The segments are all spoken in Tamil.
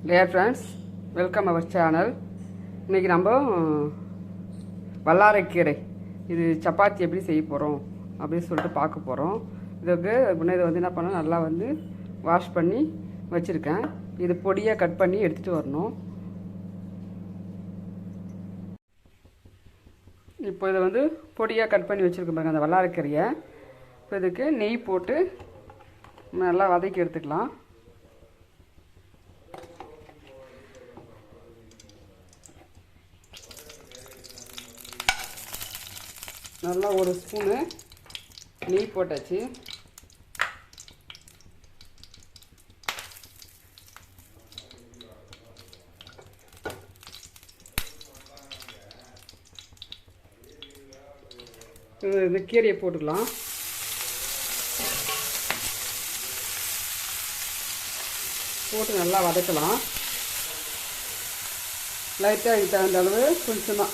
Dear friends, welcome our channel. இன்றைக்கி நம்ம வல்லாரைக்கீரை இது சப்பாத்தி எப்படி செய்ய போகிறோம் அப்படின்னு சொல்லிட்டு பார்க்க போகிறோம். இதுக்கு இதை வந்து என்ன பண்ணால் நல்லா வந்து வாஷ் பண்ணி வச்சுருக்கேன். இது பொடியாக கட் பண்ணி எடுத்துகிட்டு வரணும். இப்போ இதை வந்து பொடியாக கட் பண்ணி வச்சுருக்கேன் பாருங்கள், அந்த வல்லாரைக்கீரையை. இப்போ இதுக்கு நெய் போட்டு நல்லா வதக்கி எடுத்துக்கலாம். நல்லா ஒரு ஸ்பூனு நெய் போட்டாச்சு. இந்த கீரையை போட்டுக்கலாம். போட்டு நல்லா வதக்கலாம். லைட்டாக இதுக்கு தகுந்த அளவு கொஞ்சமாக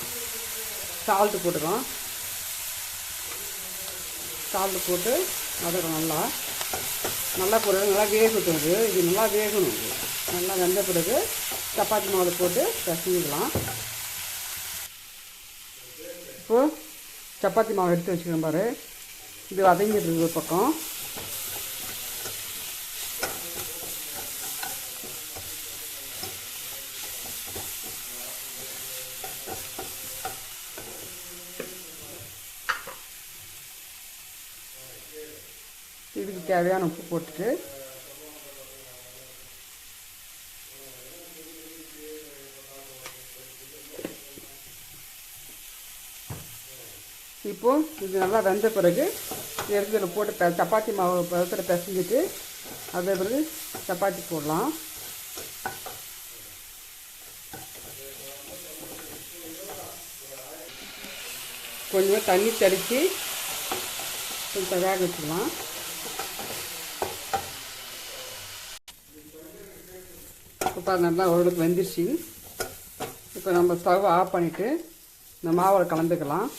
சால்ட்டு போட்டுக்கலாம். சால்ட்டு போட்டு வதக்கலாம். நல்லா போட்டு நல்லா வேகட்டும். இது நல்லா வேகணும். நல்லா வெந்த பிறகு சப்பாத்தி மாவில் போட்டு பிசைஞ்சிக்கலாம். இப்போது சப்பாத்தி மாவு எடுத்து வச்சுக்கிறேன் பாரு. இது வதங்கிட்டு இருக்கு ஒரு பக்கம். இதுக்கு தேவையான உப்பு போட்டுட்டு இப்போது இது நல்லா வெந்த பிறகு எடுத்து போட்டு சப்பாத்தி மாவு பதத்தில் பிசைஞ்சிட்டு அதே பிறகு சப்பாத்தி போடலாம். கொஞ்சம் தண்ணி தெளித்து கொஞ்சம் வேக வச்சுக்கலாம். இப்போ நல்லா ஓரளவுக்கு வெந்துருச்சு. இப்போ நம்ம ஸ்டவ் ஆஃப் பண்ணிவிட்டு இந்த மாவில் கலந்துக்கலாம்.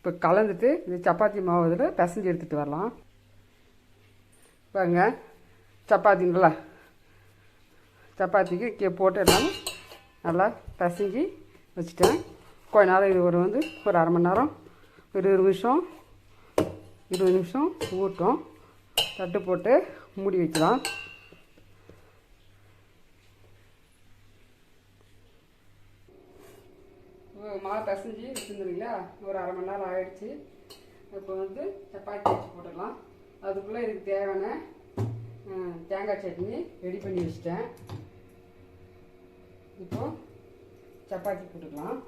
இப்போ கலந்துட்டு இந்த சப்பாத்தி மாவு இதில் பிசைஞ்சு எடுத்துகிட்டு வரலாம். பாருங்க, சப்பாத்திங்களா சப்பாத்திக்கு போட்டு எல்லாம் நல்லா பிசைஞ்சு வச்சுட்டேன். கொஞ்ச நேரம் இது ஒரு அரை மணி நேரம், ஒரு 20 நிமிஷம் ஊட்டும். தட்டு போட்டு மூடி வைக்கலாம். மாவு பிசைஞ்சு வச்சுருந்தீங்களா, ஒரு அரை மணி நேரம் ஆகிடுச்சு. இப்போ சப்பாத்தி வச்சு போட்டுடலாம். அதுக்குள்ளே இதுக்கு தேவையான தேங்காய் சட்னி ரெடி பண்ணி வச்சுட்டேன். இப்போது சப்பாத்தி போட்டுக்கலாம்.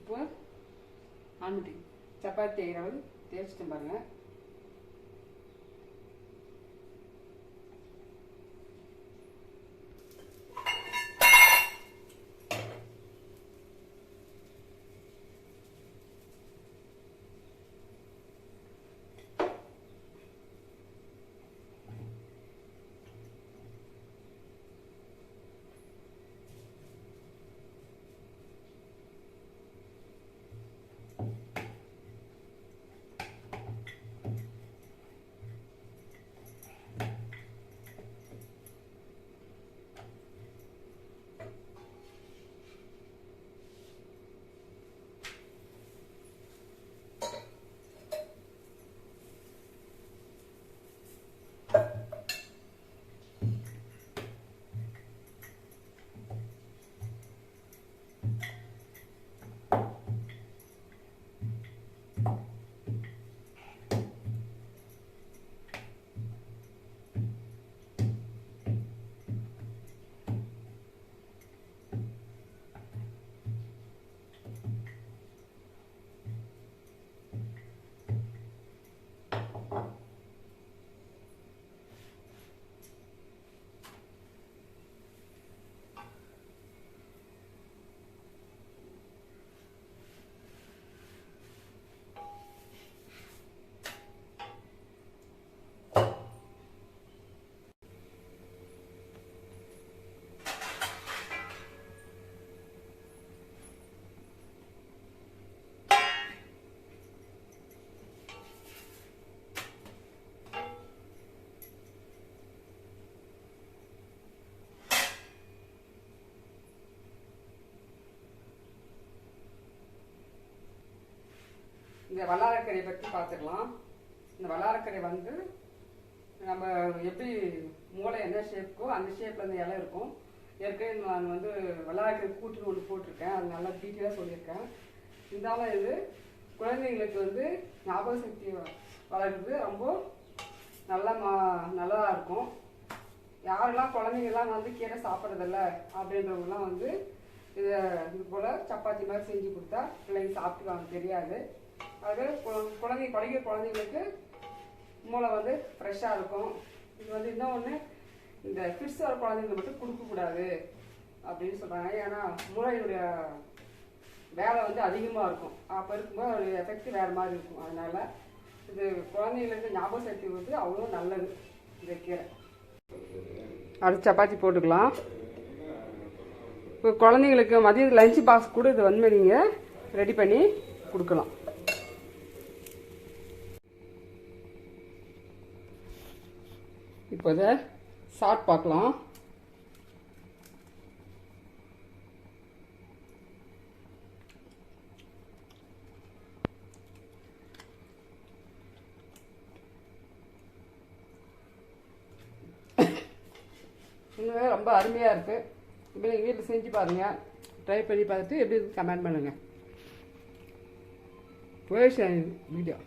இப்போ ஆண்டி சப்பாத்தி தேய்கிறவது தேய்ச்சிட்டு பாருங்கள். இந்த வல்லாரக்கறியை பற்றி பார்த்துக்கலாம். இந்த வல்லாரக்கறி வந்து நம்ம எப்படி மூளை என்ன ஷேப்புக்கோ அந்த ஷேப்பில் இந்த இலை இருக்கும். ஏற்கனவே நான் வந்து வல்லாரக்கறி கூட்டுன்னு ஒன்று போட்டிருக்கேன், அது நல்லா டீட்டெயிலாக சொல்லியிருக்கேன். இருந்தாலும் இது குழந்தைங்களுக்கு வந்து ஞாபக சக்தி வளர்க்குறது ரொம்ப நல்லா இருக்கும். யாரெல்லாம் குழந்தைங்கள்லாம் வந்து கீரை சாப்பிட்றதில்ல அப்படின்றவங்கலாம் வந்து இது போல் சப்பாத்தி மாதிரி செஞ்சு கொடுத்தா பிள்ளைங்க சாப்பிட்டுக்காங்க, தெரியாது. அது படிக்கிற குழந்தைங்களுக்கு மூளை வந்து ஃப்ரெஷ்ஷாக இருக்கும். இது வந்து இன்னொன்று, இந்த ஃபிட்ஸ் வர குழந்தைங்களுக்கு மட்டும் கொடுக்கக்கூடாது அப்படின்னு சொல்கிறாங்க. ஏன்னா மூளையுடைய வேலை வந்து அதிகமாக இருக்கும். அப்போ இருக்கும்போது அதோடைய எஃபெக்ட் வேறு மாதிரி இருக்கும். அதனால் இது குழந்தைங்களுக்கு ஞாபக சக்தி வந்து அவ்வளோ நல்லது இந்த கீரை. அடுத்து சப்பாத்தி போட்டுக்கலாம். இப்போ குழந்தைங்களுக்கு மதியம் லஞ்ச் பாக்ஸ் கூட இது வந்து நீங்கள் ரெடி பண்ணி கொடுக்கலாம். இப்போ இதை சாட் பார்க்கலாம். இன்னுமே ரொம்ப அருமையாக இருக்குது. இப்போ நீங்கள் வீட்டில் செஞ்சு பாருங்கள், ட்ரை பண்ணி பார்த்துட்டு எப்படி கமெண்ட் பண்ணுங்கள். போயிடுச்சு வீடியோ.